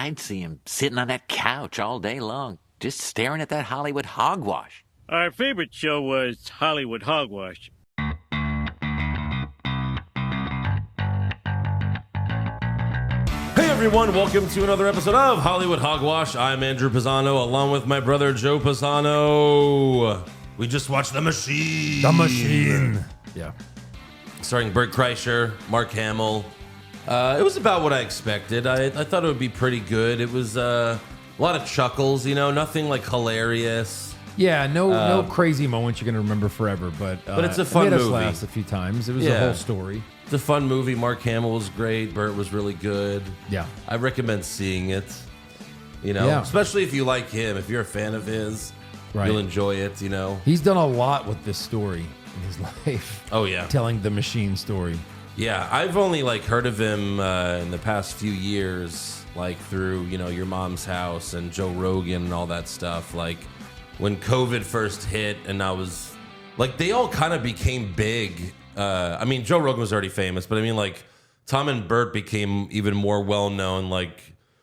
I'd see him sitting on that couch all day long, just staring at that Hollywood hogwash. Our favorite show was Hollywood Hogwash. Hey everyone, welcome to another episode of Hollywood Hogwash. I'm Andrew Pisano, along with my brother Joe Pisano. We just watched The Machine. The Machine. Yeah. Starring Bert Kreischer, Mark Hamill. It was about what I expected. I thought it would be pretty good. It was a lot of chuckles, you know, nothing like hilarious. Yeah, no crazy moments you're going to remember forever, but it's a fun it made movie. us laugh a few times. It was a whole story. It's a fun movie. Mark Hamill was great. Bert was really good. Yeah. I recommend seeing it. You know, especially if you like him. If you're a fan of his, you'll enjoy it, you know. He's done a lot with this story in his life. Oh, yeah. Telling the Machine story. Yeah, I've only heard of him in the past few years, through, you know, Your Mom's House and Joe Rogan and all that stuff. Like when COVID first hit and I was they all kind of became big. I mean, Joe Rogan was already famous, but I mean, Tom and Bert became even more well known.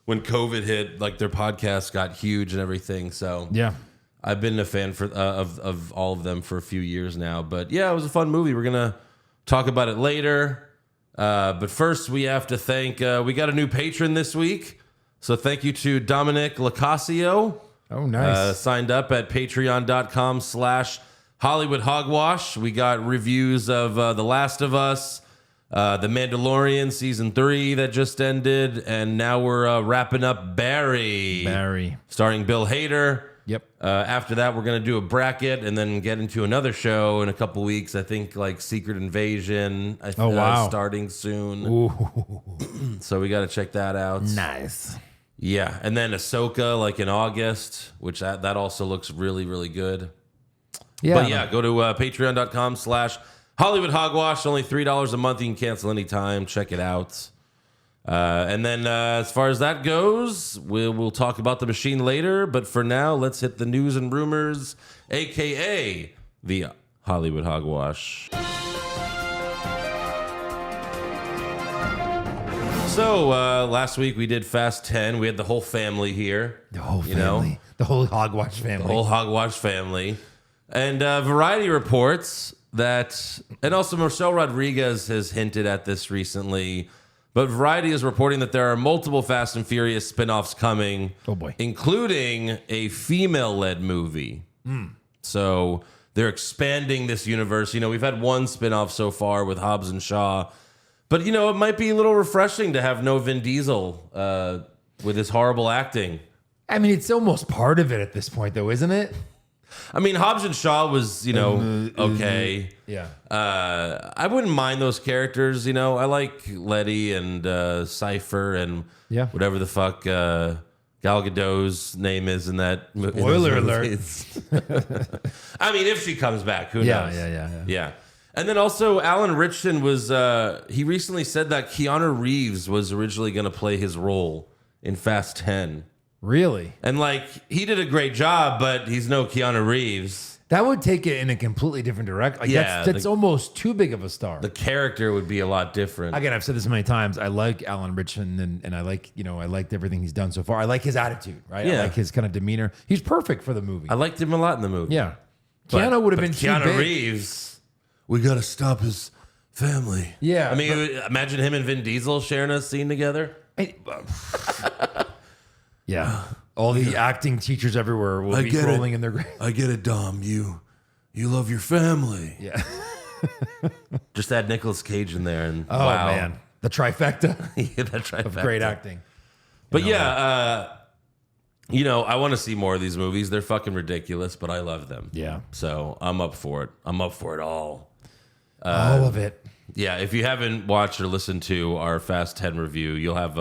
When COVID hit, their podcast got huge and everything. So yeah, I've been a fan of all of them for a few years now. But yeah, it was a fun movie. We're gonna talk about it later. But first, we have to thank. We got a new patron this week, so thank you to Dominic Lacasio. Oh, nice. Signed up at patreon.com/Hollywood Hogwash. We got reviews of The Last of Us, The Mandalorian Season 3 that just ended, and now we're wrapping up Barry, starring Bill Hader. Yep. After that, we're going to do a bracket and then get into another show in a couple weeks. I think Secret Invasion. Starting soon. Ooh. So we got to check that out. Nice. Yeah. And then Ahsoka in August, which that also looks really, really good. Yeah. But yeah, go to patreon.com/Hollywood Hogwash. Only $3 a month. You can cancel anytime. Check it out. And then as far as that goes, we'll talk about The Machine later. But for now, let's hit the news and rumors, a.k.a. the Hollywood Hogwash. So last week we did Fast 10. We had the whole family here. The whole family. The whole Hogwash family. The whole Hogwash family. And Variety reports that, and also Marcel Rodriguez has hinted at this recently, but Variety is reporting that there are multiple Fast and Furious spin-offs coming. Oh, boy. Including a female-led movie. So they're expanding this universe. You know, we've had one spin-off so far with Hobbs and Shaw. But, you know, it might be a little refreshing to have no Vin Diesel with his horrible acting. I mean, it's almost part of it at this point, though, isn't it? I mean, Hobbs and Shaw was, you know, okay. Yeah. I wouldn't mind those characters, you know. I like Letty and Cypher and whatever the fuck Gal Gadot's name is in that movie. Spoiler alert. I mean, if she comes back, who knows? Yeah. And then also, Alan Ritchson was, he recently said that Keanu Reeves was originally going to play his role in Fast 10. Really? And he did a great job, but he's no Keanu Reeves. That would take it in a completely different direction. That's almost too big of a star. The character would be a lot different. Again, I've said this many times. I like Alan Ritchson, and I liked everything he's done so far. I like his attitude, right? Yeah. I like his kind of demeanor. He's perfect for the movie. I liked him a lot in the movie. Yeah. Keanu would have been Keanu too big. Reeves, we got to stop his family. Yeah. I mean, imagine him and Vin Diesel sharing a scene together. Yeah. All the acting teachers everywhere will be rolling in their grave. I get it, Dom. You love your family. Yeah. Just add Nicolas Cage in there, and wow, man, the trifecta. Yeah, the trifecta of great acting. But yeah, you know, I want to see more of these movies. They're fucking ridiculous, but I love them. Yeah. So I'm up for it. I'm up for it all. All of it. Yeah, if you haven't watched or listened to our Fast 10 review, you'll have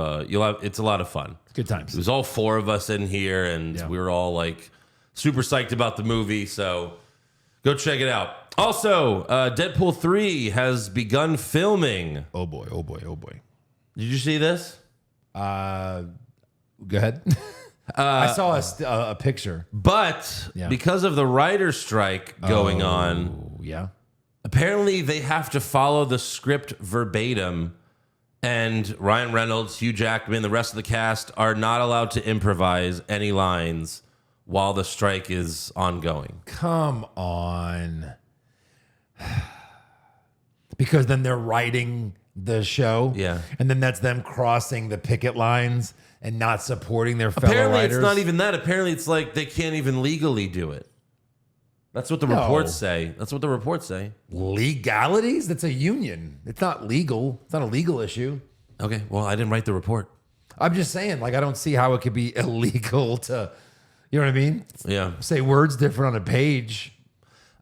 it's a lot of fun. Good times. It was all four of us in here, and we were all super psyched about the movie, so go check it out. Also, Deadpool 3 has begun filming. Oh boy, oh boy, oh boy. Did you see this? Go ahead. I saw a picture. But because of the writer's strike going on, yeah, apparently they have to follow the script verbatim And Ryan Reynolds, Hugh Jackman, the rest of the cast are not allowed to improvise any lines while the strike is ongoing. Come on. Because then they're writing the show. Yeah. And then that's them crossing the picket lines and not supporting their fellow Apparently, writers. it's not even that. Apparently, it's like they can't even legally do it. That's what the No. reports say. That's what the reports say. Legalities? That's a union. It's not legal. It's not a legal issue. Okay, well, I didn't write the report. I'm just saying, like, I don't see how it could be illegal to, you know what I mean? Yeah. Say words different on a page.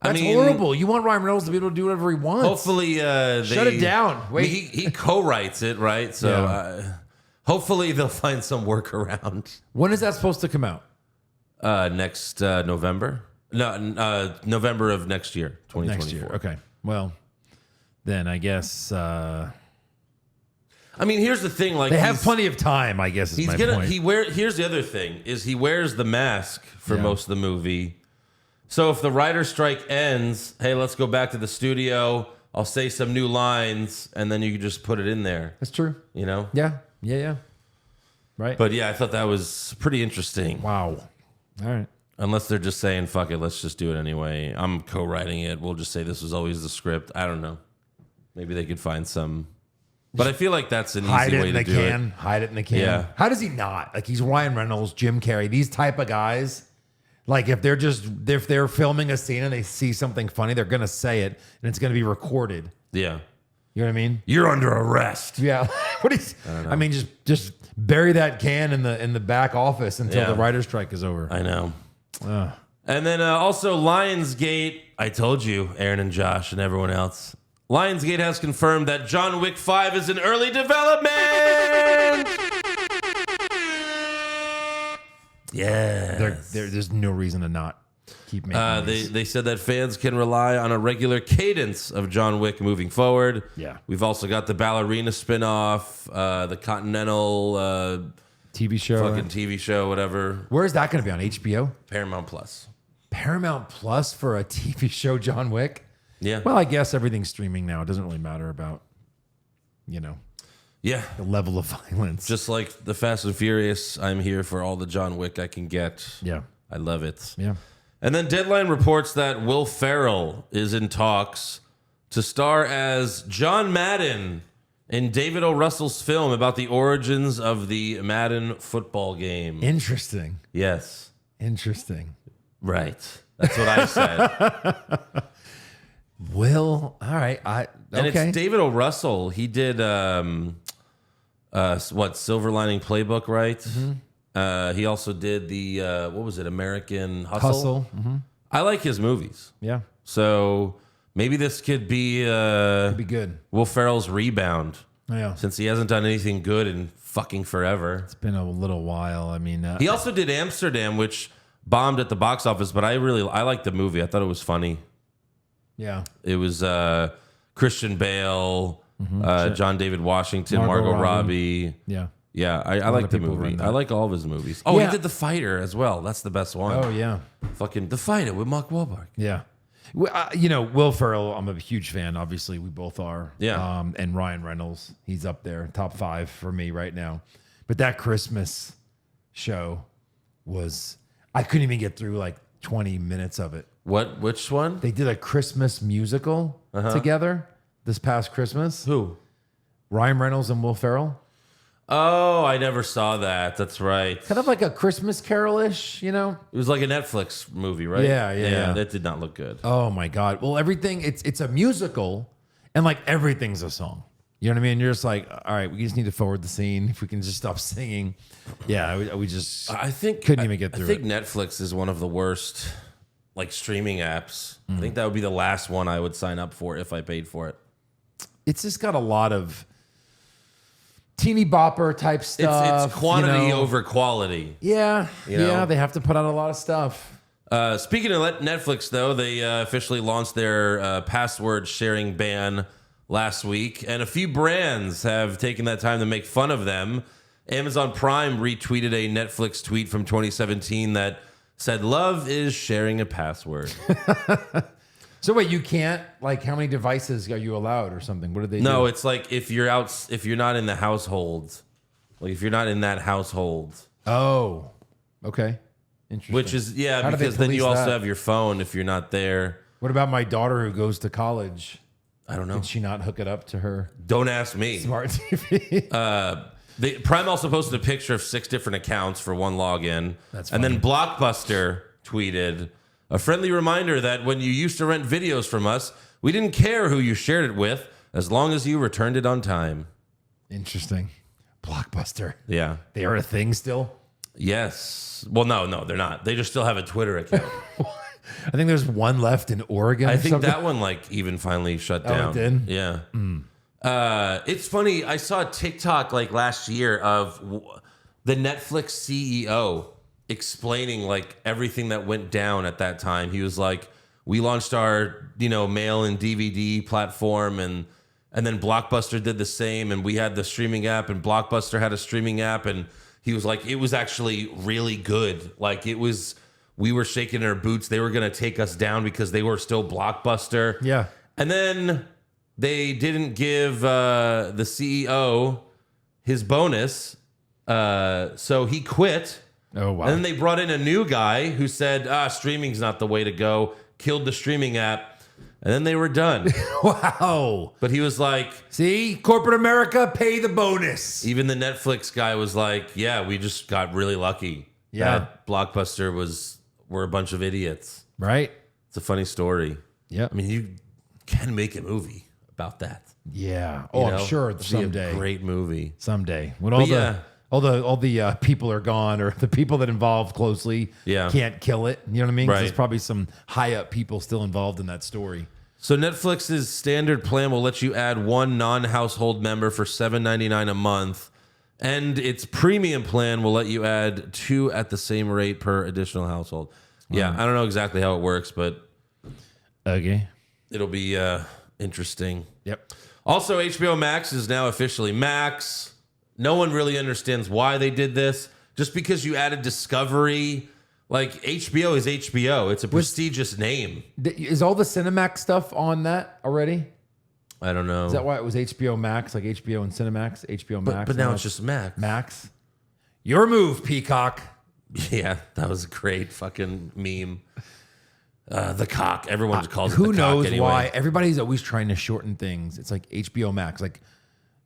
That's horrible. You want Ryan Reynolds to be able to do whatever he wants. Hopefully, Shut it down. Wait. He co-writes it, right? So Yeah. hopefully they'll find some workaround. When is that supposed to come out? Next November. No, November of next year, 2024. Next year. Okay. Well, then I guess I mean, here's the thing: like they have plenty of time. I guess is my point. Here's the other thing: is he wears the mask for Yeah. most of the movie. So if the writer's strike ends, hey, let's go back to the studio. I'll say some new lines, and then you can just put it in there. That's true. You know? Yeah. Right. But yeah, I thought that was pretty interesting. Wow. All right. Unless they're just saying, fuck it, let's just do it anyway. I'm co-writing it. We'll just say this was always the script. I don't know. Maybe they could find some. But I feel like that's an Hide easy it way in to the do can. it. Hide it in the can. Yeah. How does he not? Like he's Ryan Reynolds, Jim Carrey, these type of guys. Like if they're filming a scene and they see something funny, they're gonna say it and it's gonna be recorded. Yeah. You know what I mean? You're under arrest. Yeah. What is? I mean, just bury that can in the back office until Yeah. the writer's strike is over. I know. And then also Lionsgate, I told you, Aaron and Josh and everyone else. Lionsgate has confirmed that John Wick 5 is in early development. Yeah. There's no reason to not keep making these. They said that fans can rely on a regular cadence of John Wick moving forward. Yeah. We've also got the ballerina spinoff, the Continental TV show. fucking TV show, whatever. Where is that going to be on HBO? Paramount Plus. Paramount Plus for a TV show, John Wick. Yeah. Well, I guess everything's streaming now. It doesn't really matter about, Yeah. the level of violence. Just like the Fast and Furious, I'm here for all the John Wick I can get. Yeah. I love it. Yeah. And then Deadline reports that Will Ferrell is in talks to star as John Madden in David O. Russell's film about the origins of the Madden football game. Interesting. Yes. Interesting. Right. That's what I said. Will, all right. And Okay. it's David O. Russell. He did Silver Lining Playbook, right? Mm-hmm. He also did the what was it, American Hustle? Hustle. Mm-hmm. I like his movies, Yeah. so maybe this could be Be good. Will Ferrell's rebound Yeah. since he hasn't done anything good in fucking forever. It's been a little while. I mean, He also did Amsterdam, which bombed at the box office, but I liked the movie. I thought it was funny. yeah. It was Christian Bale, John David Washington, Margot Margot Robbie. Robbie. Yeah. Yeah, I lot like of the people were in movie. that. I like all of his movies. Oh, Yeah. he did The Fighter as well. That's the best one. Oh, yeah. Fucking The Fighter with Mark Wahlberg. Yeah. Will Ferrell, I'm a huge fan. Obviously, we both are. Yeah. And Ryan Reynolds, he's up there, top 5 for me right now. But that Christmas show I couldn't even get through like 20 minutes of it. What? Which one? They did a Christmas musical together this past Christmas. Who? Ryan Reynolds and Will Ferrell. Oh, I never saw that. That's right. Kind of like a Christmas Carol-ish, It was like a Netflix movie, right? Yeah. That did not look good. Oh my God. Well, everything, it's a musical and like everything's a song. You know what I mean? You're just like, all right, we just need to forward the scene. If we can just stop singing. Yeah, we just I think couldn't even get through I think it. Netflix is one of the worst like streaming apps. I think that would be the last one I would sign up for if I paid for it. It's just got a lot of teeny bopper type stuff. It's quantity over quality. Yeah, know? they have to put out a lot of stuff. Speaking of Netflix, though, they officially launched their password sharing ban last week, and a few brands have taken that time to make fun of them. Amazon Prime retweeted a Netflix tweet from 2017 that said, "Love is sharing a password." So wait, you can't, like, how many devices are you allowed or something? What did they do? No, it's like if you're not in the household, like if you're not in that household. Oh, okay. Interesting. Which is, How do they because then you police also that? have your phone if you're not there. What about my daughter who goes to college? I don't know. Can she not hook it up to her Don't ask me. smart TV? Prime also posted a picture of 6 different accounts for one login. That's and then Blockbuster tweeted, a friendly reminder that when you used to rent videos from us, we didn't care who you shared it with as long as you returned it on time. Interesting. Blockbuster. Yeah. They are a thing still? Yes. Well, no, they're not. They just still have a Twitter account. I think there's one left in Oregon. I or think something. that one like even finally shut Oh, it down. did? Yeah. It's funny. I saw a TikTok like last year of the Netflix CEO explaining like everything that went down at that time. He was like, we launched our, mail and DVD platform and then Blockbuster did the same. And we had the streaming app and Blockbuster had a streaming app. And he was like, it was actually really good. Like we were shaking our boots. They were going to take us down because they were still Blockbuster. Yeah. And then they didn't give the CEO his bonus. So he quit. Oh, wow. And then they brought in a new guy who said, streaming's not the way to go. Killed the streaming app. And then they were done. Wow. But he was like, See, corporate America, pay the bonus. even the Netflix guy was like, yeah, we just got really lucky. Yeah. That Blockbuster were a bunch of idiots. Right? It's a funny story. Yeah. I mean, you can make a movie about that. Yeah. You Oh, know? I'm sure It'd be a someday. great movie. Someday. When But all the people are gone, or the people that involved closely can't kill it. You know what I mean? 'Cause Right. There's probably some high up people still involved in that story. So Netflix's standard plan will let you add one non-household member for $7.99 a month, and its premium plan will let you add 2 at the same rate per additional household. Yeah, I don't know exactly how it works, but Okay. it'll be interesting. Yep. Also, HBO Max is now officially Max. No one really understands why they did this. Just because you added Discovery, like HBO is HBO. It's a prestigious name. Is all the Cinemax stuff on that already? I don't know. Is that why it was HBO Max, like HBO and Cinemax? HBO Max. but now and it's just Max. Max. Your move, Peacock. Yeah, that was a great fucking meme. The cock. Everyone just calls it Who the cock knows anyway. why? Everybody's always trying to shorten things. It's like HBO Max, like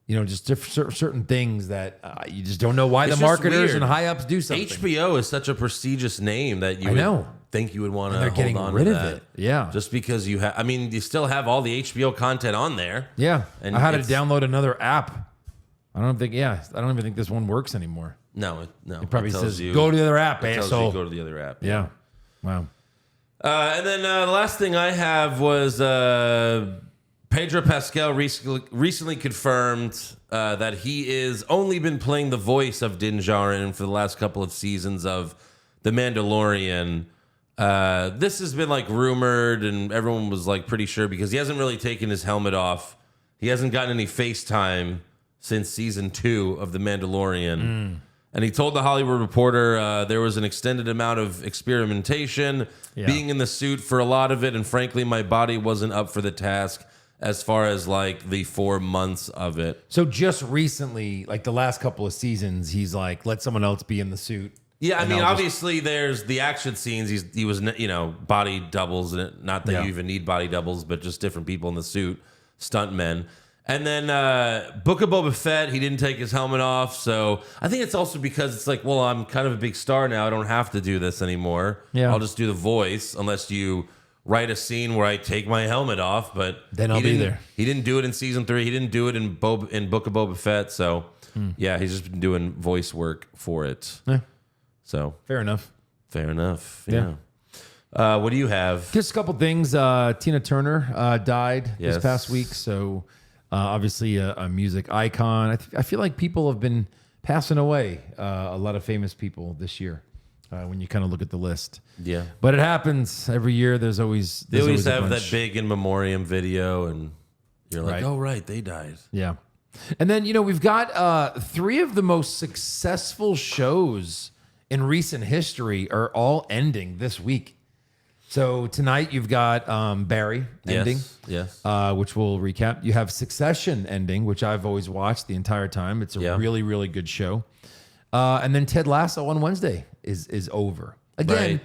just certain things that you just don't know why It's the just marketers weird. and high ups do something. HBO is such a prestigious name that you I would know. think you would want to They're hold getting on rid to of that. it. Yeah. Just because you have, you still have all the HBO content on there. Yeah. And I had to it's- download another app. I don't even think this one works anymore. No. It probably tells says, you, go to the other app, it tells you asshole. go to the other app. Yeah. Wow. And then the last thing I have was Pedro Pascal recently confirmed that he is only been playing the voice of Din Djarin for the last couple of seasons of The Mandalorian. This has been like rumored, and everyone was like pretty sure because he hasn't really taken his helmet off. He hasn't gotten any FaceTime since season 2 of The Mandalorian. And he told the Hollywood Reporter there was an extended amount of experimentation, being in the suit for a lot of it, and frankly, my body wasn't up for the task as far as like the 4 months of it. So just recently, like the last couple of seasons, he's like, let someone else be in the suit. Yeah, I And mean, I'll just- obviously, there's the action scenes. He was, body doubles, and not that you even need body doubles, but just different people in the suit, stuntmen. And then Book of Boba Fett, he didn't take his helmet off. So I think it's also because it's like, well, I'm kind of a big star now. I don't have to do this anymore. Yeah. I'll just do the voice unless you write a scene where I take my helmet off. But Then I'll he be didn't- there. He didn't do it in season 3. He didn't do it in Book of Boba Fett. So yeah, he's just been doing voice work for it. Yeah. So Fair enough. fair enough. Yeah. What do you have? Just a couple things. Tina Turner died Yes. this past week. So obviously a music icon. I feel like people have been passing away, a lot of famous people this year when you kind of look at the list. Yeah. But it happens every year. They always Have a that bunch. big in memoriam video, and you're like, Right. oh, right, they died. Yeah. And then, we've got 3 of the most successful shows in recent history are all ending this week. So tonight you've got Barry ending, Yes. which we'll recap. You have Succession ending, which I've always watched the entire time. It's a really, really good show. And then Ted Lasso on Wednesday is over. Again, Right.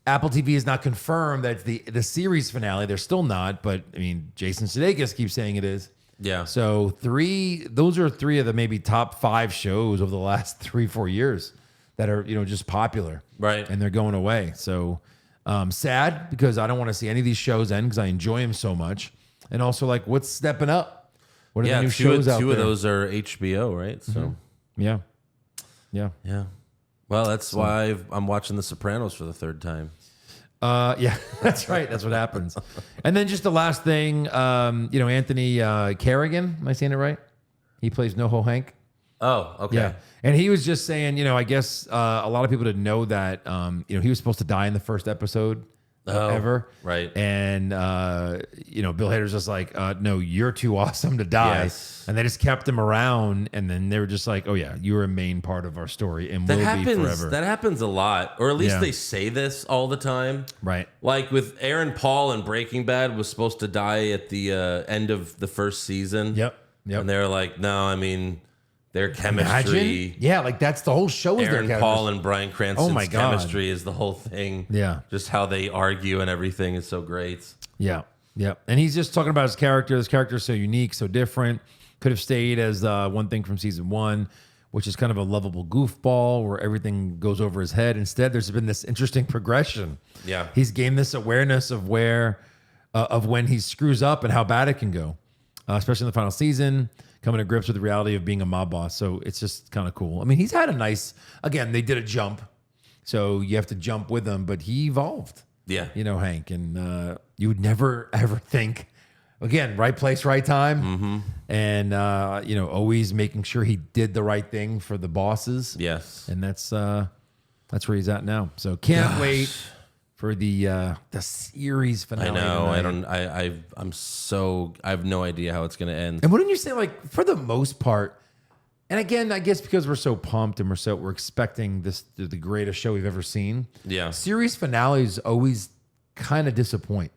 Apple TV is not confirmed that it's the series finale. They're still not, but I mean, Jason Sudeikis keeps saying it is. Yeah. So those are three of the maybe top 5 shows over the last 3-4 years that are, just popular. Right. And they're going away. So sad because I don't want to see any of these shows end because I enjoy them so much. And also like what's stepping up? What are the new shows out there? Two of those are HBO, right? So Yeah. yeah. Well, that's why I'm watching The Sopranos for the 3rd time. Yeah, that's right. That's what happens. And then just the last thing, Anthony Carrigan. Am I saying it right? He plays NoHo Hank. Oh, okay. Yeah. And he was just saying, I guess a lot of people didn't know that, he was supposed to die in the first episode ever. Right. And, Bill Hader's just like, no, you're too awesome to die. Yes. And they just kept him around. And then they were just like, oh, yeah, you're a main part of our story and will be forever. That happens a lot. Or at least Yeah. they say this all the time. Right. Like with Aaron Paul in Breaking Bad was supposed to die at the end of the first season. Yep. And they were like, no, I mean, their chemistry. Imagine? Yeah, like that's the whole show is Aaron their Paul and Bryan Cranston's Oh my God. chemistry is the whole thing. Yeah. Just how they argue and everything is so great. Yeah. Yeah. And he's just talking about his character. His character is so unique, so different. Could have stayed as one thing from season 1, which is kind of a lovable goofball where everything goes over his head. Instead, there's been this interesting progression. Yeah. He's gained this awareness of of when he screws up and how bad it can go, especially in the final season, coming to grips with the reality of being a mob boss. So it's just kind of cool. I mean, he's had again, they did a jump. So you have to jump with him, but he evolved. Yeah. Hank, and you would never ever think, again, right place, right time, and always making sure he did the right thing for the bosses. Yes. And that's where he's at now. So can't wait for the series finale. I know. tonight. I have no idea how it's going to end. And wouldn't you say, like, for the most part, and again, I guess because we're so pumped and we're expecting the greatest show we've ever seen. Yeah. Series finales always kind of disappoint.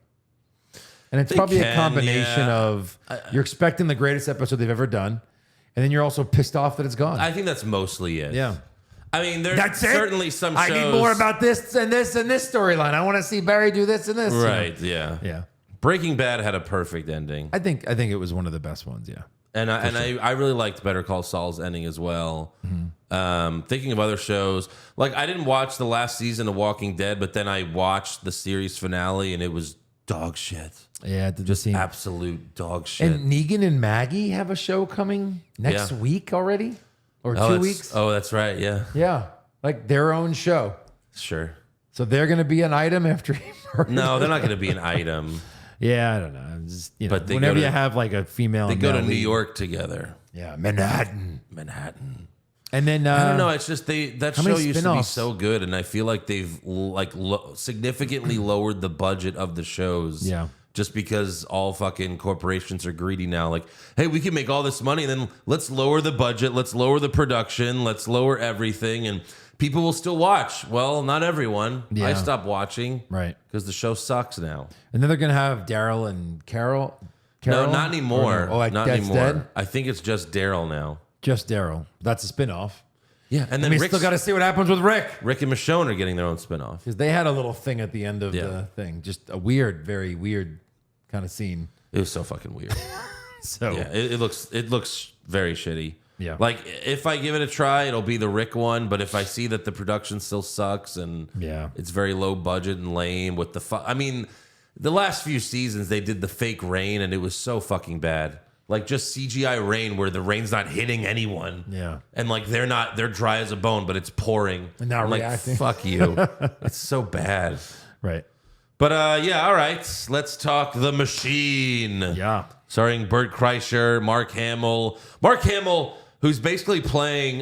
And it's They probably a can, combination yeah. of you're expecting the greatest episode they've ever done, and then you're also pissed off that it's gone. I think that's mostly it. yeah. I mean, there's That's it? certainly some shows. I need more about this and this and this storyline. I want to see Barry do this and this. Right, yeah. Yeah. Breaking Bad had a perfect ending. I think it was one of the best ones, yeah. I really liked Better Call Saul's ending as well. Thinking of other shows, like I didn't watch the last season of Walking Dead, but then I watched the series finale and it was dog shit. Yeah, just Absolute dog shit. And Negan and Maggie have a show coming next Yeah. week already? Or 2 that's- weeks? Oh, that's right. Yeah, Yeah. Like their own show. sure. So they're going to be an item after he murdered. No, they're not going to be an item. Yeah, I don't know. I'm just, But they whenever go to- you have like a female, They and go to male New lead. York together. Yeah, Manhattan. And then I don't know. It's just that how show many used to be spin-offs? so good, and I feel like they've significantly lowered the budget of the shows. Yeah. Just because all fucking corporations are greedy now. Like, hey, we can make all this money, and then let's lower the budget, let's lower the production, let's lower everything, and people will still watch. Well, not everyone. Yeah. I stopped watching. Right. Because the show sucks now. And then they're gonna have Daryl and Carol. No, not anymore. Or no? Oh, like not that's anymore. dead. I think it's just Daryl now. Just Daryl. That's a spinoff. Yeah, and I then mean, Rick still got to see what happens with Rick and Michonne are getting their own spinoff. because they had a little thing at the end of Yeah. the thing. Just a weird, very weird kind of scene. It was so fucking weird. So Yeah, it looks very shitty. Yeah. Like if I give it a try, it'll be the Rick one. But if I see that the production still sucks and Yeah. it's very low budget and lame with I mean, the last few seasons they did the fake rain and it was so fucking bad. Like just CGI rain where the rain's not hitting anyone. Yeah. And like they're dry as a bone, but it's pouring. And not I'm like, reacting. fuck you. It's so bad. right. But yeah, all right. Let's talk The Machine. Yeah. Starring Bert Kreischer, Mark Hamill. Mark Hamill, who's basically playing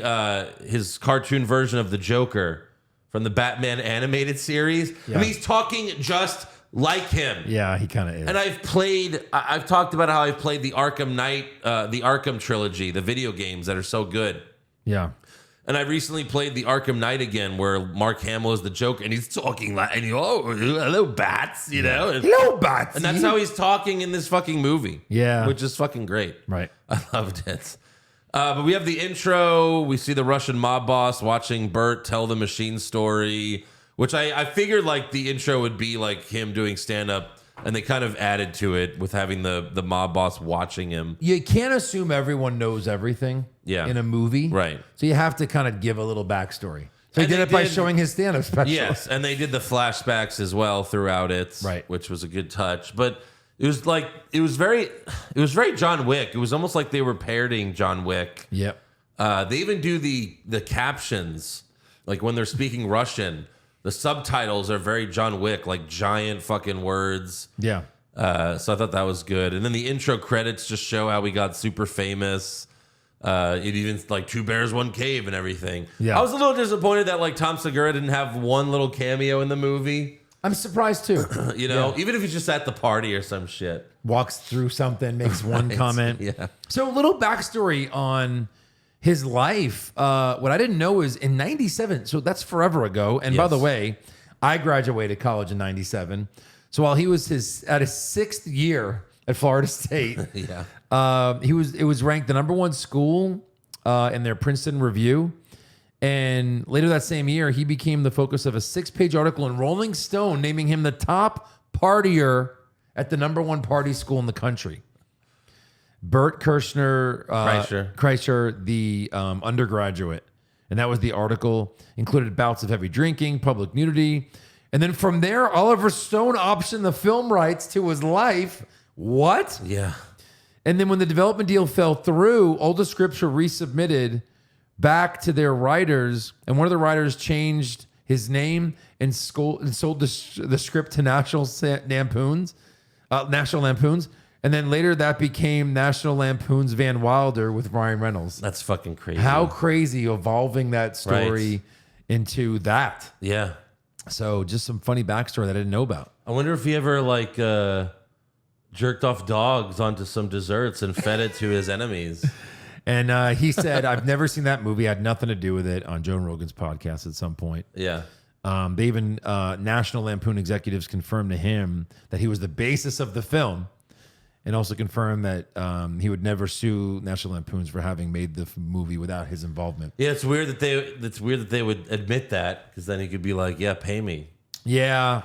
his cartoon version of the Joker from the Batman animated series. Yeah. I mean, he's talking just like him. Yeah, he kind of is. And I've talked about how I've played the Arkham Knight, the Arkham trilogy, the video games that are so good. yeah. And I recently played the Arkham Knight again, where Mark Hamill is the Joker, and he's talking like, and hello, bats, you know? Hello, Bats. And that's how he's talking in this fucking movie. Yeah. Which is fucking great. Right. I loved it. But we have the intro. We see the Russian mob boss watching Bert tell the machine story, which I figured like the intro would be like him doing stand-up. And they kind of added to it with having the mob boss watching him. You can't assume everyone knows everything in a movie. Right. So you have to kind of give a little backstory. So he And did they it by did- showing his stand-up special. Yes, and they did the flashbacks as well throughout it, Right. which was a good touch. But it was very John Wick. It was almost like they were parodying John Wick. Yep. They even do the captions, like when they're speaking Russian. The subtitles are very John Wick, like giant fucking words. Yeah. So I thought that was good. And then the intro credits just show how we got super famous. It even like Two Bears, One Cave and everything. Yeah. I was a little disappointed that like Tom Segura didn't have one little cameo in the movie. I'm surprised too. You know, even if he's just at the party or some shit. Walks through something, makes one comment. Yeah. So a little backstory on his life. What I didn't know is in 97, so that's forever ago. And by Yes. the way, I graduated college in 97. So while he was at his 6th year at Florida State, Yeah. it was ranked the #1 school in their Princeton review. And later that same year, he became the focus of a 6-page article in Rolling Stone naming him the top partier at the #1 party school in the country. Bert Kreischer, the undergraduate. And that was the article. Included bouts of heavy drinking, public nudity. And then from there, Oliver Stone optioned the film rights to his life. What? Yeah. And then when the development deal fell through, all the scripts were resubmitted back to their writers. And one of the writers changed his name and sold the script to National Lampoons. And then later that became National Lampoon's Van Wilder with Ryan Reynolds. That's fucking crazy. How crazy evolving that story Right. into that. Yeah. So just some funny backstory that I didn't know about. I wonder if he ever like jerked off dogs onto some desserts and fed it to his enemies. And he said, I've never seen that movie. I had nothing to do with it on Joe Rogan's podcast at some point. Yeah. They even, National Lampoon executives confirmed to him that he was the basis of the film. And also confirmed that he would never sue National Lampoons for having made the movie without his involvement. Yeah, it's weird that they would admit that, because then he could be like, "Yeah, pay me." Yeah,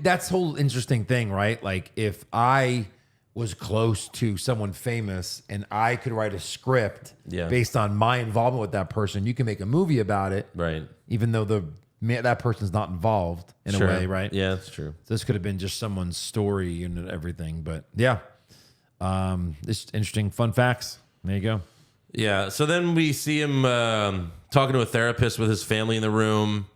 that's a whole interesting thing, right? Like if I was close to someone famous and I could write a script based on my involvement with that person, you can make a movie about it, Right. even though that person's not involved in a way, right? Yeah, that's true. So this could have been just someone's story and everything, but yeah. Just interesting fun facts. There you go. Yeah. So then we see him talking to a therapist with his family in the room,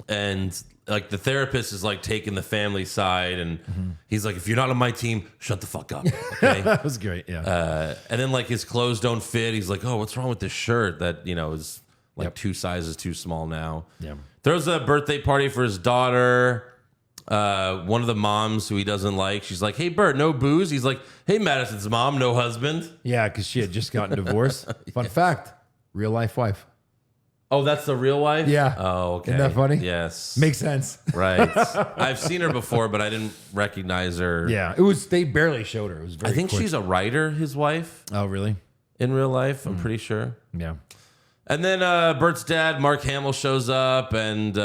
and like the therapist is like taking the family side, and he's like, "If you're not on my team, shut the fuck up." Okay. That was great. Yeah. And then like his clothes don't fit. He's like, "Oh, what's wrong with this shirt that is like 2 sizes too small now?" Yeah. Throws a birthday party for his daughter. One of the moms who he doesn't like, she's like, "Hey, Bert, no booze." He's like, "Hey, Madison's mom, no husband." Yeah, because she had just gotten divorced. Fun fact, real life wife. Oh, that's the real wife? Yeah. Oh, okay. Isn't that funny? Yes. Makes sense. Right. I've seen her before, but I didn't recognize her. Yeah, they barely showed her. It was very I think quick. she's a writer, his wife, Oh, really? in real life. I'm pretty sure. Yeah. And then Bert's dad, Mark Hamill, shows up and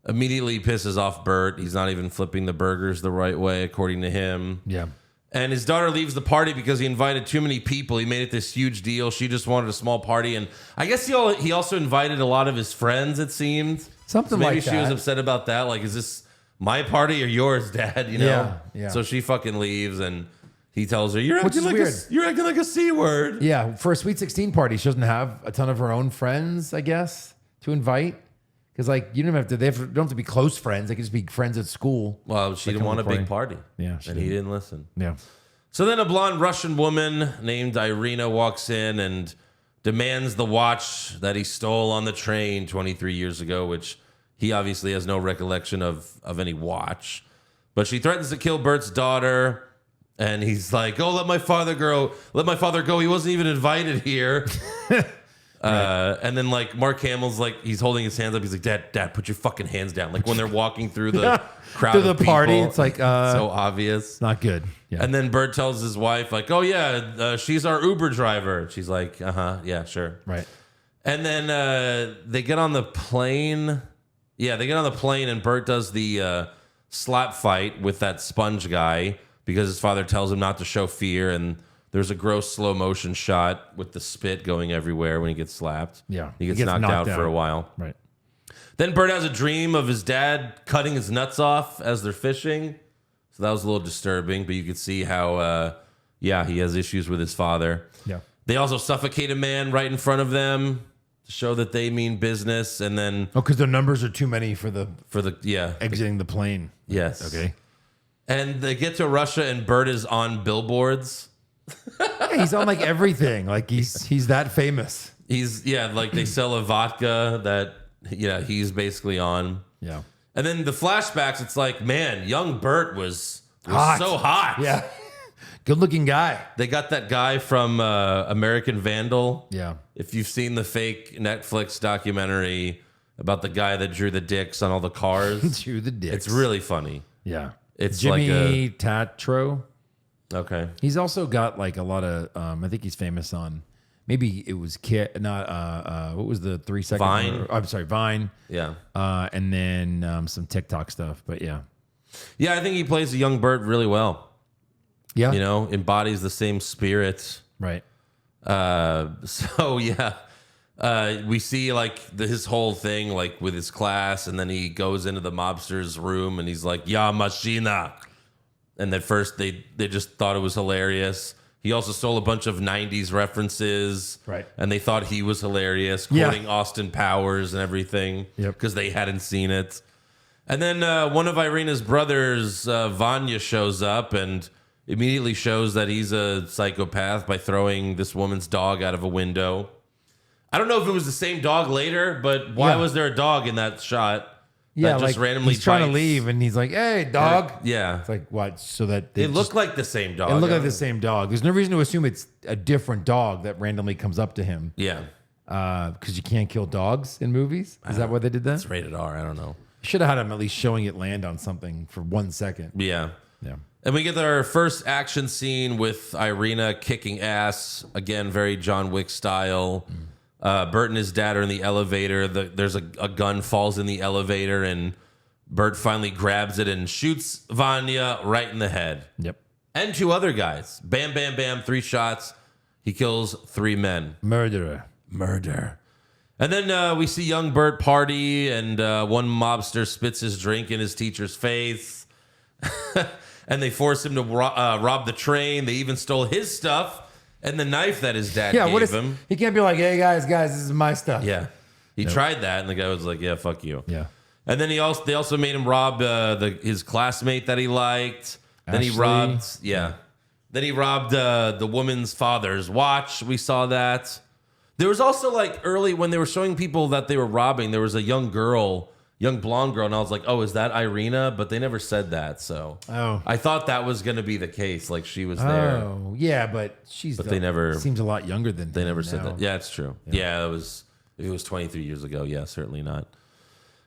immediately pisses off Bert. He's not even flipping the burgers the right way, according to him. Yeah. And his daughter leaves the party because he invited too many people. He made it this huge deal. She just wanted a small party. And I guess he also invited a lot of his friends, it seemed. Something Maybe like she that. was upset about that. Like, is this my party or yours, Dad? You know? Yeah. So she fucking leaves and he tells her, You're Which acting is weird. like a C word. Yeah, for a Sweet 16 party, she doesn't have a ton of her own friends, I guess, to invite. Because, like, you don't have to, don't have to be close friends. They can just be friends at school. Well, she Like, didn't come want a to the big party. Yeah, she And he didn't listen. Yeah. So then a blonde Russian woman named Irina walks in and demands the watch that he stole on the train 23 years ago, which he obviously has no recollection of any watch. But she threatens to kill Bert's daughter, and he's like, "Oh, let my father go. Let my father go. He wasn't even invited here." And then like Mark Hamill's like he's holding his hands up. He's like, Dad, put your fucking hands down. Like when they're walking through the crowd To the of people, party, it's like so obvious. not good. Yeah. And then Bert tells his wife like, oh yeah, she's our Uber driver. She's like, yeah, sure. Right. And then they get on the plane. Yeah, they get on the plane, and Bert does the slap fight with that sponge guy because his father tells him not to show fear. And there's a gross slow motion shot with the spit going everywhere when he gets slapped. Yeah. He gets knocked out for a while. Right. Then Bert has a dream of his dad cutting his nuts off as they're fishing. So that was a little disturbing, but you could see how, he has issues with his father. Yeah. They also suffocate a man right in front of them to show that they mean business. And then Oh, because the numbers are too many for the exiting the plane. Yes. Okay. And they get to Russia, and Bert is on billboards. Yeah, he's on like everything. Like he's that famous. He's like they sell a vodka that he's basically on. Yeah. And then the flashbacks, it's like, man, young Bert was Hot. so hot. Yeah. Good looking guy. They got that guy from American Vandal. Yeah. If you've seen the fake Netflix documentary about the guy that drew the dicks on all the cars, Drew the dicks. it's really funny. Yeah. It's Jimmy Tatro. Okay. He's also got like a lot of I think he's famous on maybe it was what was the 3 second Vine? I'm sorry, Vine. Yeah. And then some TikTok stuff, but yeah. Yeah, I think he plays a young Bert really well. Yeah. Embodies the same spirit. Right. We see like his whole thing like with his class, and then he goes into the mobster's room and he's like, "Ya machina," and at first they just thought it was hilarious. He also stole a bunch of '90s references, Right. And they thought he was hilarious, Yeah. quoting Austin Powers and everything, Yep. because they hadn't seen it. And then one of Irina's brothers, Vanya, shows up and immediately shows that he's a psychopath by throwing this woman's dog out of a window. I don't know if it was the same dog later, but why Yeah. was there a dog in that shot? Yeah, that just like randomly he's trying to bites? leave and he's like, "Hey, dog." Yeah. It's like what? So that It looked like the same dog. it looked like the same dog. There's no reason to assume it's a different dog that randomly comes up to him. Yeah. Because you can't kill dogs in movies. Is that why they did that? It's rated R. I don't know. Should have had him at least showing it land on something for 1 second. Yeah. Yeah. And we get our first action scene with Irina kicking ass. Again, very John Wick style. Bert and his dad are in the elevator. There's a gun falls in the elevator, and Bert finally grabs it and shoots Vanya right in the head. Yep. And 2 other guys. Bam, bam, bam. 3 shots. He kills 3 men. Murderer. Murder. And then we see young Bert party, and one mobster spits his drink in his teacher's face. And they force him to rob the train. They even stole his stuff and the knife that his dad gave him. He can't be like, "Hey guys, this is my stuff." Yeah. He tried that, and the guy was like, "Yeah, fuck you." Yeah. And then they also made him rob his classmate that he liked. Then he Ashley. robbed, Then he robbed the woman's father's watch. We saw that. There was also like early when they were showing people that they were robbing, there was a young blonde girl, and I was like, "Oh, is that Irina?" But they never said that, so Oh. I thought that was going to be the case, like she was there. Oh, yeah, but they never- seems a lot younger than They him never said now. that. Yeah, it's true. Yeah, it was 23 years ago. Yeah, certainly not.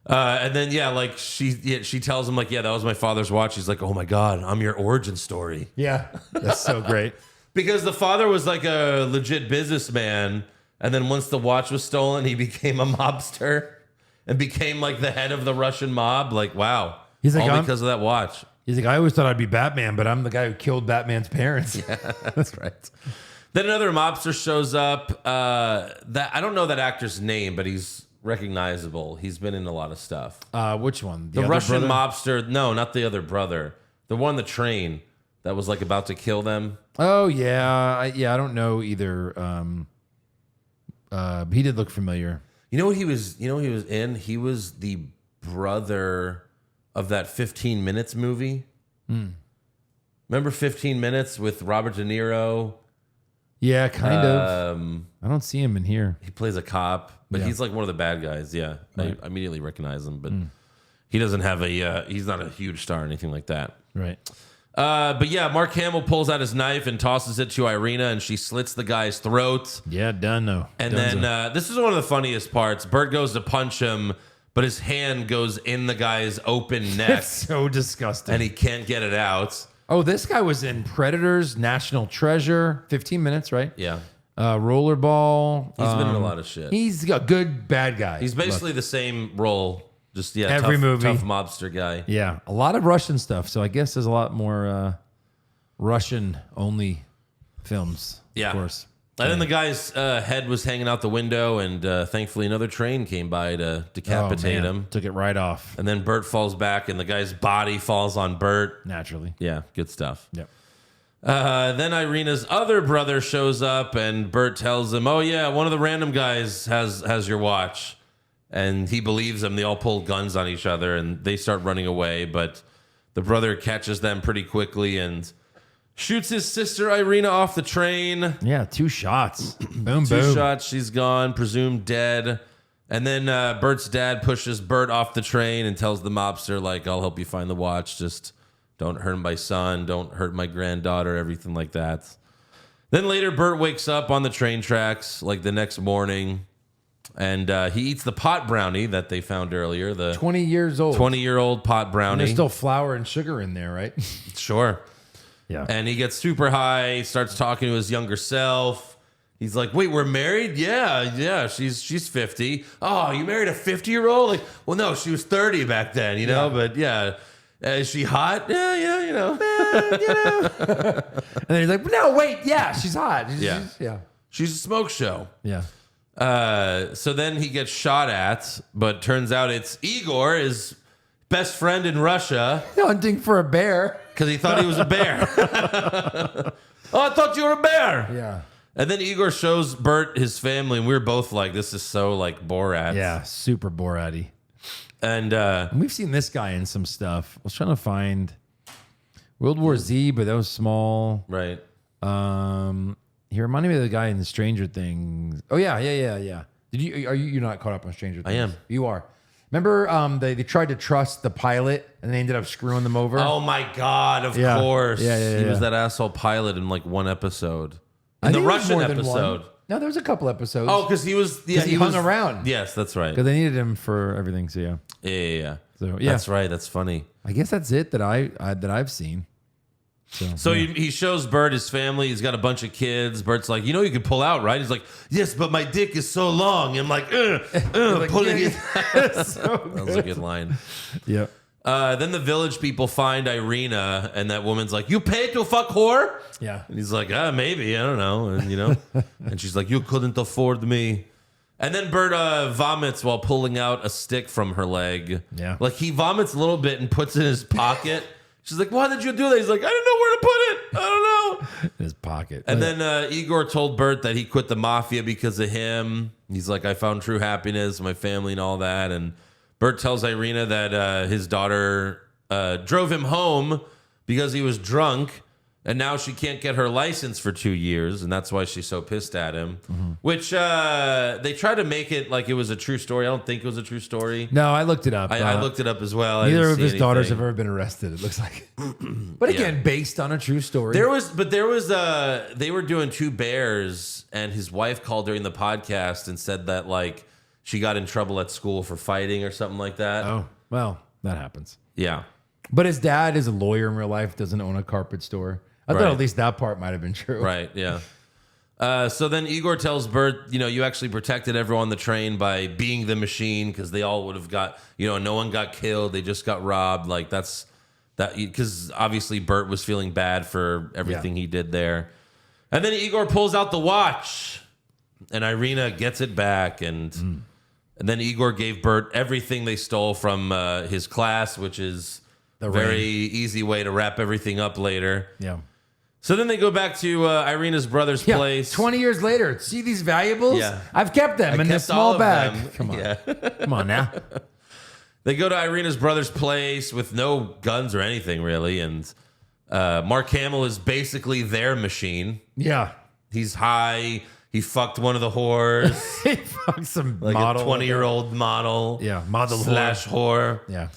And then like she tells him like, "Yeah, that was my father's watch." He's like, "Oh my god, I'm your origin story." Yeah, that's so great. Because the father was like a legit businessman, and then once the watch was stolen, he became a mobster and became like the head of the Russian mob. Like, wow. He's like, all because of that watch. He's like, "I always thought I'd be Batman, but I'm the guy who killed Batman's parents." Yeah, that's right. Then another mobster shows up. That I don't know that actor's name, but he's recognizable. He's been in a lot of stuff. Which one? The other Russian brother? mobster. No, not the other brother. The one on the train that was like about to kill them. Oh yeah, I don't know either. He did look familiar. You know what he was? You know what he was in? He was the brother of that 15 Minutes movie. Remember 15 Minutes with Robert De Niro? Yeah, kind of. I don't see him in here. He plays a cop, but Yeah. he's like one of the bad guys. Yeah, Right. I immediately recognize him, but he doesn't have he's not a huge star or anything like that. Right. But yeah, Mark Hamill pulls out his knife and tosses it to Irina, and she slits the guy's throat. Yeah, done though. And then this is one of the funniest parts. Bert goes to punch him, but his hand goes in the guy's open neck. It's so disgusting. And he can't get it out. Oh, this guy was in Predators, National Treasure, 15 Minutes, right? Yeah. Rollerball. He's been in a lot of shit. He's a good bad guy. He's basically the same role. Just, Every movie. Tough mobster guy. Yeah, a lot of Russian stuff. So I guess there's a lot more Russian-only films, Yeah. of course. And then the guy's head was hanging out the window, and thankfully another train came by to decapitate him. Took it right off. And then Bert falls back, and the guy's body falls on Bert. Naturally. Yeah, good stuff. Yep. Then Irina's other brother shows up, and Bert tells him, "Oh yeah, one of the random guys has your watch." And he believes them. They all pull guns on each other, and they start running away. But the brother catches them pretty quickly and shoots his sister Irina off the train. Yeah, 2 shots. Boom, Two boom. shots, she's gone, presumed dead. And then Bert's dad pushes Bert off the train and tells the mobster, like, "I'll help you find the watch. Just don't hurt my son. Don't hurt my granddaughter," everything like that. Then later, Bert wakes up on the train tracks, like the next morning. And he eats the pot brownie that they found earlier. The 20 years old. 20-year-old pot And brownie. there's still flour and sugar in there, right? Sure. Yeah. And he gets super high, starts talking to his younger self. He's like, "Wait, we're married? Yeah, she's 50. Oh, you married a 50-year-old? Like, well, no, she was 30 back then, you know? But yeah, is she hot? Yeah, you know. And then he's like, "No, wait, yeah, she's hot." She's a smoke show. Yeah. So then he gets shot at, but turns out it's Igor, his best friend in Russia, Hunting for a bear. because he thought he was a bear. Oh, I thought you were a bear. Yeah. And then Igor shows Bert his family, and we were both like, "This is so like Borat." Yeah, super Borat-y. And And we've seen this guy in some stuff. I was trying to find World War Z, but that was small. right. He reminded me of the guy in the Stranger Things. Oh yeah. Did you're not caught up on Stranger Things? I am. You are. Remember they tried to trust the pilot and they ended up screwing them over? Oh my God! Of Yeah. course, Yeah. He was that asshole pilot in like one episode. I In the think it was Russian more than episode. one. No, there was a couple episodes. Oh, because he was. Yeah, he hung was, around. Yes, that's right. Because they needed him for everything. So yeah. Yeah. So yeah. That's right. That's funny. I guess that's it that I've seen. So he shows Bert his family. He's got a bunch of kids. Bert's like, "You can pull out, right?" He's like, "Yes, but my dick is so long." I'm like, pulling it. That was a good line. Yeah. Then the village people find Irina, and that woman's like, "You pay to fuck whore?" Yeah. And he's like, "Maybe, I don't know." And and she's like, "You couldn't afford me." And then Bert vomits while pulling out a stick from her leg. Yeah. Like he vomits a little bit and puts it in his pocket. She's like, "Why did you do that?" He's like, "I didn't know where to put it. I don't know." In his pocket. And then Igor told Bert that he quit the mafia because of him. He's like, "I found true happiness, my family, and all that." And Bert tells Irina that his daughter drove him home because he was drunk, and now she can't get her license for 2 years, and that's why she's so pissed at him. Mm-hmm. Which they try to make it like it was a true story. I don't think it was a true story. No, I looked it up. I looked it up as well. I Neither didn't of see his daughters have anything. ever been arrested, it looks like. But again, based on a true story. There was they were doing Two Bears, and his wife called during the podcast and said that like she got in trouble at school for fighting or something like that. Oh, well, that happens. Yeah. But his dad is a lawyer in real life, doesn't own a carpet store. I thought Right. at least that part might have been true. Right, yeah. So then Igor tells Bert, you actually protected everyone on the train by being the machine because they all would have got, no one got killed. They just got robbed. Like that because obviously Bert was feeling bad for everything he did there. And then Igor pulls out the watch and Irina gets it back. And then Igor gave Bert everything they stole from his class, which is a very easy way to wrap everything up later. Yeah. So then they go back to Irina's brother's place. 20 years later, see these valuables? Yeah. I've kept them in this kept all small of bag. them. Come on. Yeah. Come on now. They go to Irina's brother's place with no guns or anything, really. And Mark Hamill is basically their machine. Yeah. He's high. He fucked one of the whores. He fucked some like model. a 20-year-old model. Yeah, model / whore. Yeah.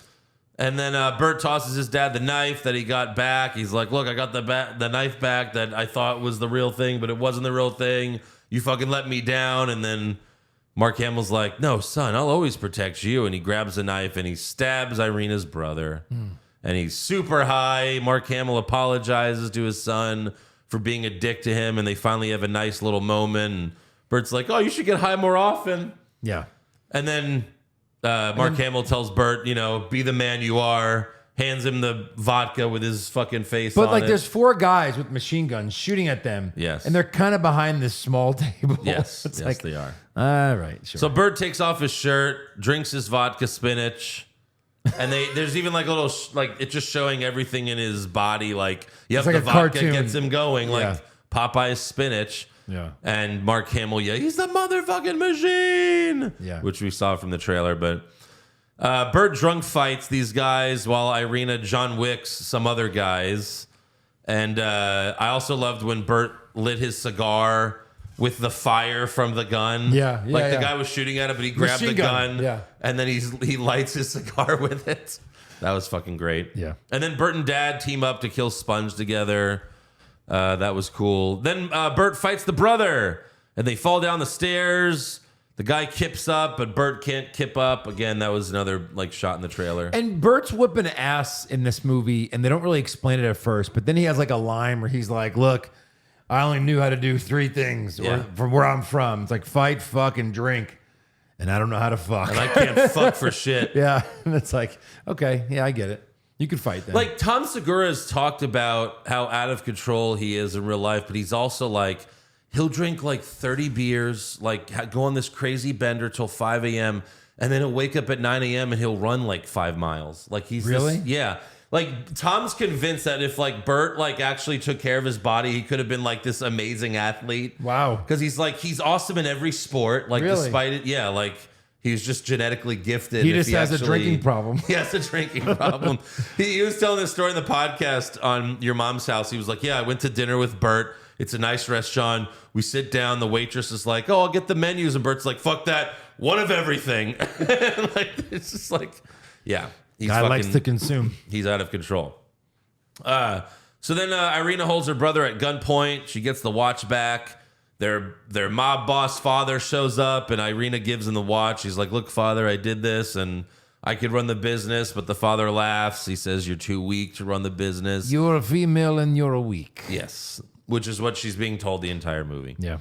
And then Bert tosses his dad the knife that he got back. He's like, look, I got the knife back that I thought was the real thing, but it wasn't the real thing. You fucking let me down. And then Mark Hamill's like, no, son, I'll always protect you. And he grabs a knife and he stabs Irina's brother. And he's super high. Mark Hamill apologizes to his son for being a dick to him. And they finally have a nice little moment. And Bert's like, oh, you should get high more often. Yeah. And then Mark Hamill tells Bert, be the man you are, hands him the vodka with his fucking face on it. But like there's 4 guys with machine guns shooting at them. Yes. And they're kind of behind this small table. Yes, It's yes, like, they are. All right, sure. So Bert takes off his shirt, drinks his vodka spinach, and there's even like a little, it's just showing everything in his body. Like, It's the like a vodka cartoon. gets him going, like Yeah. Popeye's spinach. Yeah. And Mark Hamill, he's the motherfucking machine. Yeah. Which we saw from the trailer. But Bert drunk fights these guys while Irina John Wicks some other guys. And I also loved when Bert lit his cigar with the fire from the gun. Yeah, yeah, Like the yeah. guy was shooting at it, but he grabbed Machine the gun, gun. yeah. And then he lights his cigar with it. That was fucking great. Yeah. And then Bert and Dad team up to kill Sponge together. That was cool. Then Bert fights the brother, and they fall down the stairs. The guy kips up, but Bert can't kip up. Again, that was another shot in the trailer. And Bert's whipping ass in this movie, and they don't really explain it at first, but then he has like a line where he's like, look, I only knew how to do 3 things Yeah. from where I'm from. It's like fight, fuck, and drink. And I don't know how to fuck. And I can't fuck for shit. Yeah. And it's like, okay, yeah, I get it. You could fight then. Like Tom Segura has talked about how out of control he is in real life, but he's also like, he'll drink like 30 beers, go on this crazy bender till 5 a.m. and then he'll wake up at 9 a.m. and he'll run like 5 miles. Like he's Really? Yeah. Like Tom's convinced that if Bert actually took care of his body, he could have been like this amazing athlete. Wow. Because he's awesome in every sport. Like Really? despite it, yeah, he's just genetically gifted. He if just has a drinking problem. He has a drinking problem. He was telling this story in the podcast on Your Mom's House. He was like, yeah, I went to dinner with Bert. It's a nice restaurant. We sit down. The waitress is like, oh, I'll get the menus. And Bert's like, fuck that. One of everything. It's just yeah. Guy likes to consume. He's out of control. So then Irina holds her brother at gunpoint. She gets the watch back. Their mob boss father shows up, and Irina gives him the watch. He's like, look, father, I did this, and I could run the business. But the father laughs. He says, you're too weak to run the business. You're a female and you're a weak. Yes, which is what she's being told the entire movie. Yeah.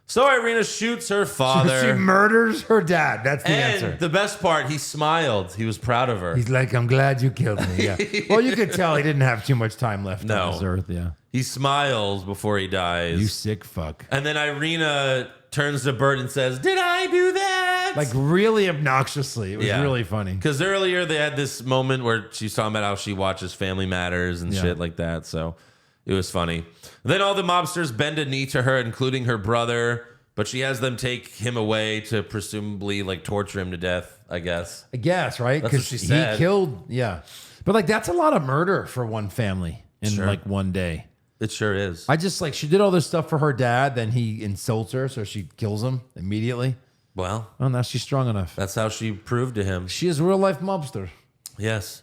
So Irina shoots her father. She murders her dad. That's the and answer. the best part, he smiled. He was proud of her. He's like, I'm glad you killed me. Yeah. Well, you could tell he didn't have too much time left No. on this earth. Yeah. He smiles before he dies. You sick fuck. And then Irina turns to Bert and says, did I do that? Like really obnoxiously. It was Yeah. really funny. Because earlier they had this moment where she's talking about how she watches Family Matters and Yeah. shit like that. So it was funny. Then all the mobsters bend a knee to her, including her brother. But she has them take him away to presumably torture him to death, I guess. I guess, right? That's what she said. He killed, yeah. But that's a lot of murder for one family in Sure. one day. It sure is. I just she did all this stuff for her dad, then he insults her, so she kills him immediately. Well, Oh, now she's strong enough. that's how she proved to him. She is a real life mobster. Yes.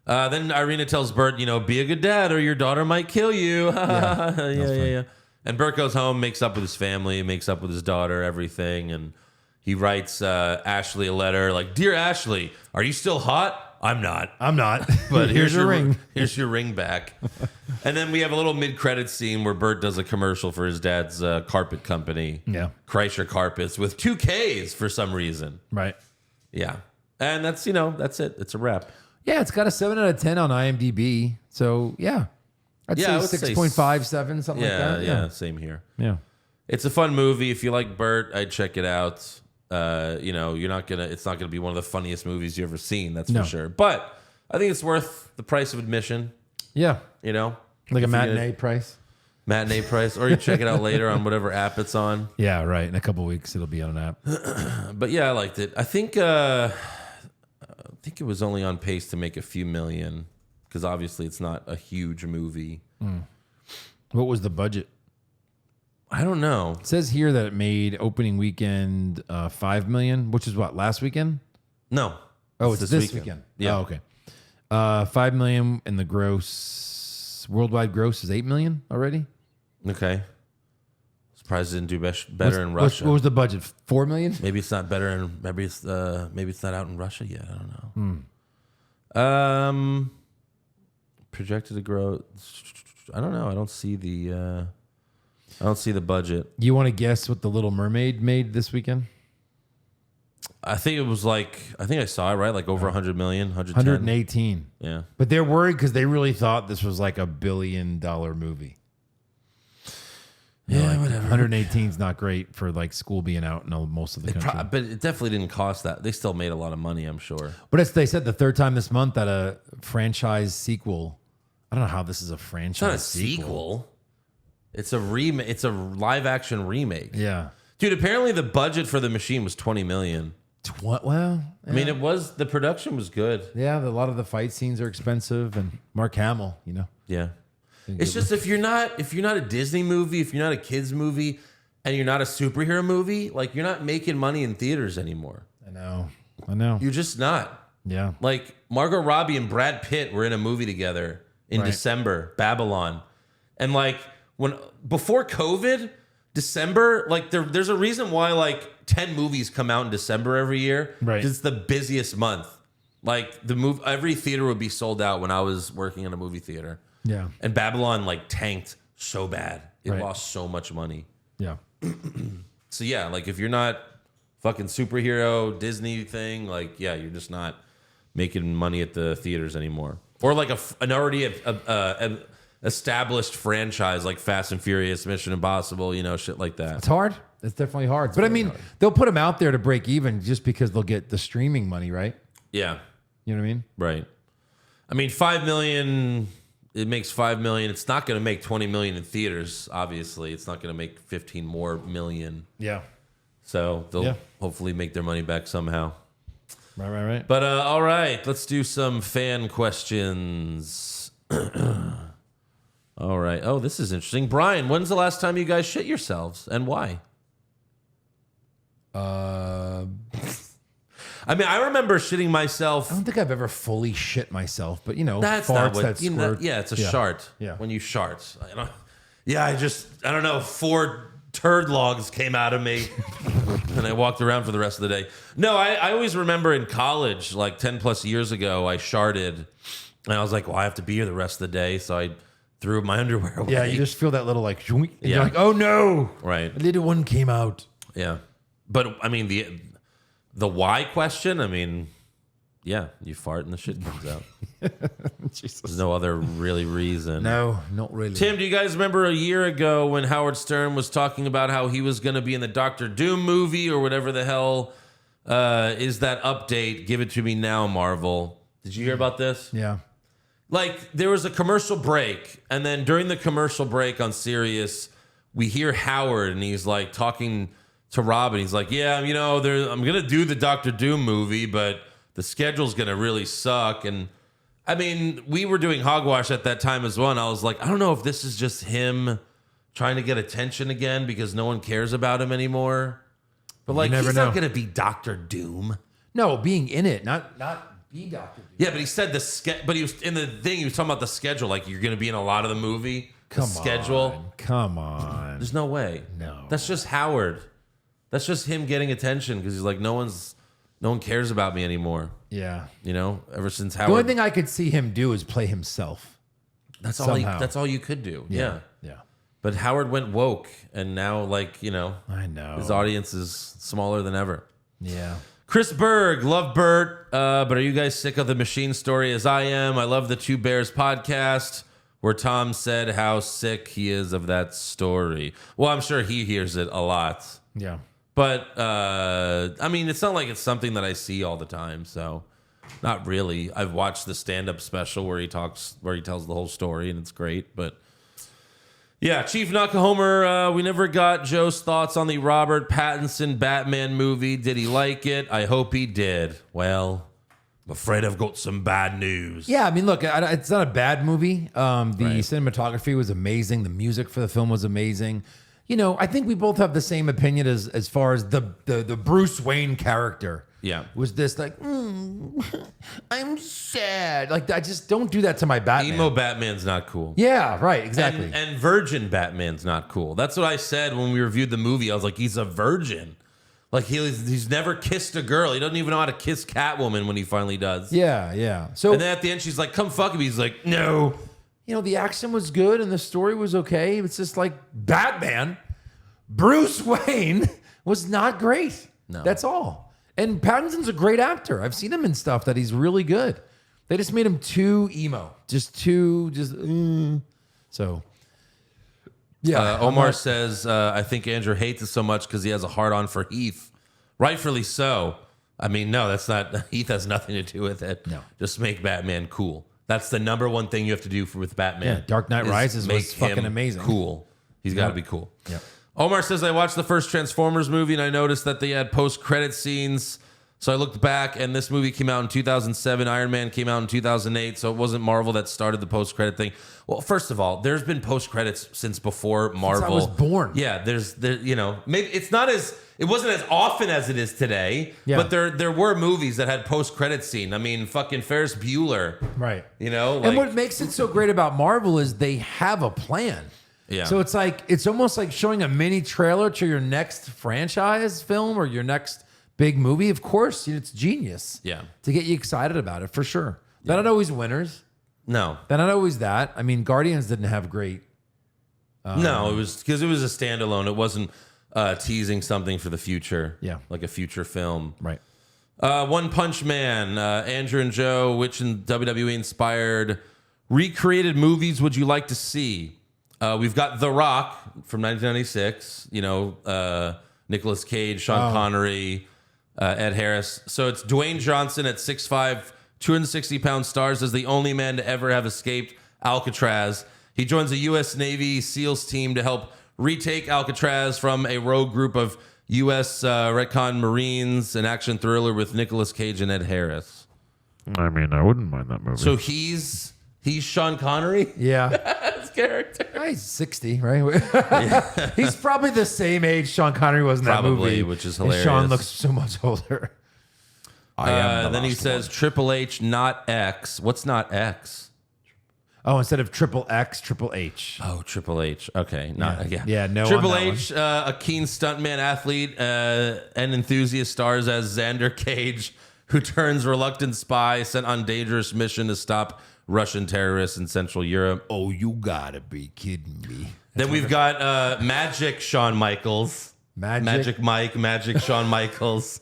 Then Irina tells Bert, be a good dad or your daughter might kill you. Yeah. And Bert goes home, makes up with his family, makes up with his daughter, everything. And he writes Ashley a letter like, Dear Ashley, are you still hot? I'm not. I'm not. But here's your ring. Here's your ring back. And then we have a little mid-credit scene where Bert does a commercial for his dad's carpet company. Yeah. Kreischer Carpets with 2 Ks for some reason. Right. Yeah. And that's it. It's a wrap. Yeah, it's got a 7 out of 10 on IMDb. So, yeah. I'd Yeah, I say would say 6.5, 7, something like that. Yeah, same here. Yeah. It's a fun movie. If you like Bert, I'd check it out. It's not gonna be one of the funniest movies you've ever seen, that's No. for sure. But I think it's worth the price of admission, Yeah. Like a If you're matinee price. matinee price, or you check it out later on whatever app it's on. Yeah, right. In a couple weeks, it'll be on an app. But yeah, I liked it. I think it was only on pace to make a few million, because obviously it's not a huge movie. What was the budget? I don't know. It says here that it made opening weekend $5 million, which is what, last weekend? No. Oh, it's this weekend. Yeah. Oh, okay. $5 million, and the gross worldwide gross is $8 million already. Okay. Surprised it didn't do better in Russia. What was the budget? $4 million? Maybe it's not better, and maybe it's not out in Russia yet. I don't know. Projected to grow. I don't know. I don't see the budget. You want to guess what The Little Mermaid made this weekend? I think it was I think I saw it right, like over 100 million, 118. Yeah. But they're worried because they really thought this was like $1 billion movie. Yeah, whatever. 118 is not great for like school being out in most of the country. But it definitely didn't cost that. They still made a lot of money, I'm sure. But as they said, the third time this month that a franchise sequel. I don't know how this is a franchise. It's not a sequel. It's a remake. It's a live action remake. Yeah, dude. Apparently, the budget for The Machine was $20 million. Well, yeah. I mean, the production was good. Yeah, a lot of the fight scenes are expensive, and Mark Hamill, Yeah. It's just if you're not a Disney movie, if you're not a kids movie, and you're not a superhero movie, like you're not making money in theaters anymore. I know. You're just not. Yeah. Like Margot Robbie and Brad Pitt were in a movie together in December, Babylon. And like before COVID, December, like there's a reason why like 10 movies come out in December every year. Right. It's the busiest month. Like every theater would be sold out when I was working in a movie theater. Yeah. And Babylon like tanked so bad. It Right. lost so much money. Yeah. So yeah, like if you're not fucking superhero Disney thing, like yeah, you're just not making money at the theaters anymore. Or like an already established franchise like Fast and Furious, Mission Impossible, shit like that. It's hard. It's definitely hard. But I mean, they'll put them out there to break even just because they'll get the streaming money, right? Yeah. You know what I mean? Right. I mean, $5 million. It makes $5 million. It's not going to make $20 million in theaters. Obviously, it's not going to make 15 more million. Yeah. So they'll hopefully make their money back somehow. Right. But all right, let's do some fan questions. All right. Oh, this is interesting. Brian, when's the last time you guys shit yourselves and why? I mean, I remember shitting myself. I don't think I've ever fully shit myself, but That's farts not what, that squirt. yeah, it's a shart. Yeah. When you shart. I don't know, 4 turd logs came out of me and I walked around for the rest of the day. No, I always remember in college, like 10 plus years ago, I sharted and I was like, well, I have to be here the rest of the day. So I threw my underwear away. Yeah, you just feel that little like, and Yeah. you're like, oh no. Right. A little one came out. Yeah. But I mean, the why question, I mean, yeah, you fart and the shit comes out. There's no other really reason. No, not really. Tim, do you guys remember a year ago when Howard Stern was talking about how he was going to be in the Doctor Doom movie or whatever the hell is that update? Give it to me now, Marvel. Did you hear about this? Yeah. Like, there was a commercial break, and then during the commercial break on Sirius, we hear Howard, and he's like talking to Robin. He's like, yeah, I'm going to do the Doctor Doom movie, but the schedule's going to really suck. And I mean, we were doing Hogwash at that time as well. And I was like, I don't know if this is just him trying to get attention again because no one cares about him anymore. But like, he's not going to be Doctor Doom. No, being in it, not be Doctor Doom. Yeah, but he said but he was in the thing. He was talking about the schedule. Like, you're going to be in a lot of the movie. Schedule. Come on. There's no way. No. That's just Howard. That's just him getting attention because he's like, no one cares about me anymore. Yeah. Ever since Howard. The only thing I could see him do is play himself. That's all you could do. Yeah. But Howard went woke, and now, I know his audience is smaller than ever. Yeah. Chris Berg, love Bert, but are you guys sick of the machine story as I am? I love the Two Bears podcast where Tom said how sick he is of that story. Well, I'm sure he hears it a lot. Yeah. But, I mean, it's not like it's something that I see all the time, so not really. I've watched the stand-up special where he tells the whole story, and it's great. But, yeah, Chief Nakahomer, we never got Joe's thoughts on the Robert Pattinson Batman movie. Did he like it? I hope he did. Well, I'm afraid I've got some bad news. Yeah, I mean, look, it's not a bad movie. The cinematography was amazing. The music for the film was amazing. I think we both have the same opinion as far as the Bruce Wayne character. Yeah. Was this like, I'm sad. Like, I just don't do that to my Batman. Emo Batman's not cool. Yeah, right, exactly. And virgin Batman's not cool. That's what I said when we reviewed the movie. I was like, he's a virgin. Like, he's never kissed a girl. He doesn't even know how to kiss Catwoman when he finally does. Yeah. So, And then at the end, she's like, come fuck me. He's like, no. the action was good and the story was okay. It's just like Batman, Bruce Wayne was not great. No. That's all. And Pattinson's a great actor. I've seen him in stuff that he's really good. They just made him too emo. So, yeah. Omar says, I think Andrew hates it so much because he has a hard-on for Heath. Rightfully so. I mean, no, that's not... Heath has nothing to do with it. No. Just make Batman cool. That's the number one thing you have to do with Batman. Yeah, Dark Knight Rises make was fucking him amazing. Cool. He's got to be cool. Yeah. Omar says, I watched the first Transformers movie and I noticed that they had post-credit scenes. So I looked back and this movie came out in 2007. Iron Man came out in 2008. So it wasn't Marvel that started the post-credit thing. Well, first of all, there's been post-credits since before Marvel. Since I was born. Yeah, maybe it wasn't as often as it is today, Yeah. but there were movies that had post-credit scene. I mean, fucking Ferris Bueller. Right. Like, and what makes it so great about Marvel is they have a plan. Yeah. So it's almost like showing a mini trailer to your next franchise film or your next big movie. Of course, it's genius. Yeah. To get you excited about it, for sure. They're not always winners. No. They're not always that. I mean, Guardians didn't have great. No, it was because it was a standalone. It wasn't teasing something for the future. Yeah. Like a future film. Right. One Punch Man, Andrew and Joe, which in WWE inspired recreated movies would you like to see? We've got The Rock from 1996, Nicolas Cage, Sean Connery, Ed Harris. So it's Dwayne Johnson at 6'5", 260-pound stars as the only man to ever have escaped Alcatraz. He joins a U.S. Navy SEALs team to help retake Alcatraz from a rogue group of U.S. Recon Marines, an action thriller with Nicolas Cage and Ed Harris. I mean, I wouldn't mind that movie. So he's Sean Connery? Yeah. His character. He's 60, right? He's probably the same age Sean Connery was in that Probably, movie. which is And hilarious. Sean looks so much older. Then he says Triple H, not X. What's not X? Oh, instead of Triple X, Triple H. Oh, Triple H. Okay. Yeah, no Triple on that H, a keen stuntman, athlete, and enthusiast, stars as Xander Cage, who turns reluctant spy sent on dangerous mission to stop Russian terrorists in Central Europe. Oh, you gotta be kidding me. Then we've got Magic Shawn Michaels. Magic Mike, Magic Shawn Michaels.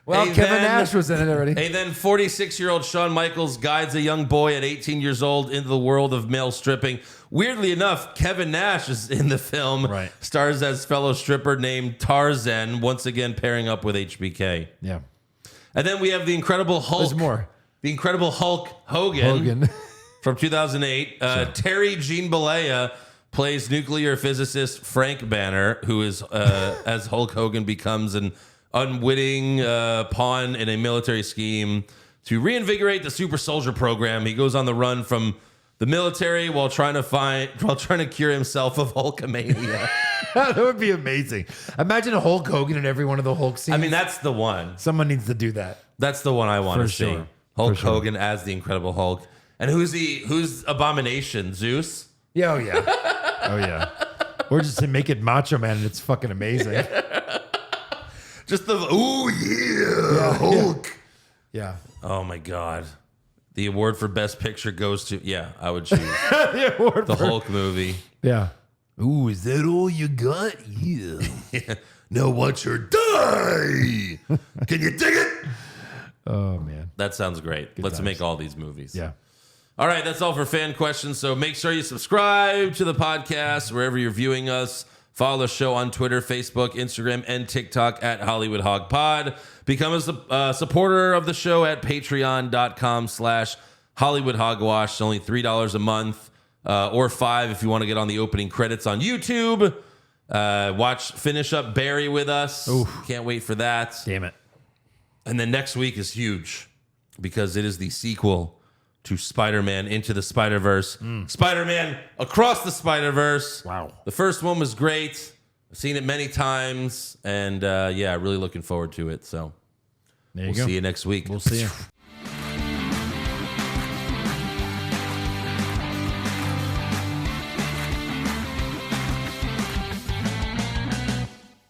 Well, Hey, Kevin then- Nash was in it already. Hey, then 46-year-old Shawn Michaels guides a young boy at 18 years old into the world of male stripping. Weirdly enough, Kevin Nash is in the film. Right. Stars as fellow stripper named Tarzan, once again pairing up with HBK. Yeah. And then we have the Incredible Hulk. There's more. The Incredible Hulk Hogan. From 2008. Terry Jean Balea plays nuclear physicist Frank Banner, who is, as Hulk Hogan becomes an unwitting pawn in a military scheme to reinvigorate the super soldier program. He goes on the run from the military while trying to cure himself of Hulkamania. That would be amazing. Imagine a Hulk Hogan in every one of the Hulk scenes. I mean, that's the one. Someone needs to do that. That's the one I want to For see. sure. Hulk For sure. Hogan as the Incredible Hulk. And who's Abomination? Zeus? Yeah, oh yeah. Oh yeah. Or just to make it Macho Man and it's fucking amazing. Just Hulk. Yeah. Oh my God. The award for Best Picture goes to, I would choose The award the for- Hulk movie. Yeah. Ooh, is that all you got? Yeah. Now watch her die. Can you dig it? Oh man. That sounds great. Let's times. make all these movies. Yeah. All right, that's all for fan questions. So make sure you subscribe to the podcast wherever you're viewing us. Follow the show on Twitter, Facebook, Instagram, and TikTok at Hollywood Hog Pod. Become a supporter of the show at patreon.com/Hollywood Hogwash. It's only $3 a month or $5 if you want to get on the opening credits on YouTube. Finish up Barry with us. Can't wait for that. Damn it. And then next week is huge because it is the sequel to Spider-Man Into the Spider-Verse. Spider-Man Across the Spider-Verse. Wow. The first one was great. I've seen it many times, and yeah, really looking forward to it. So There you we'll go. see you next week. We'll see you.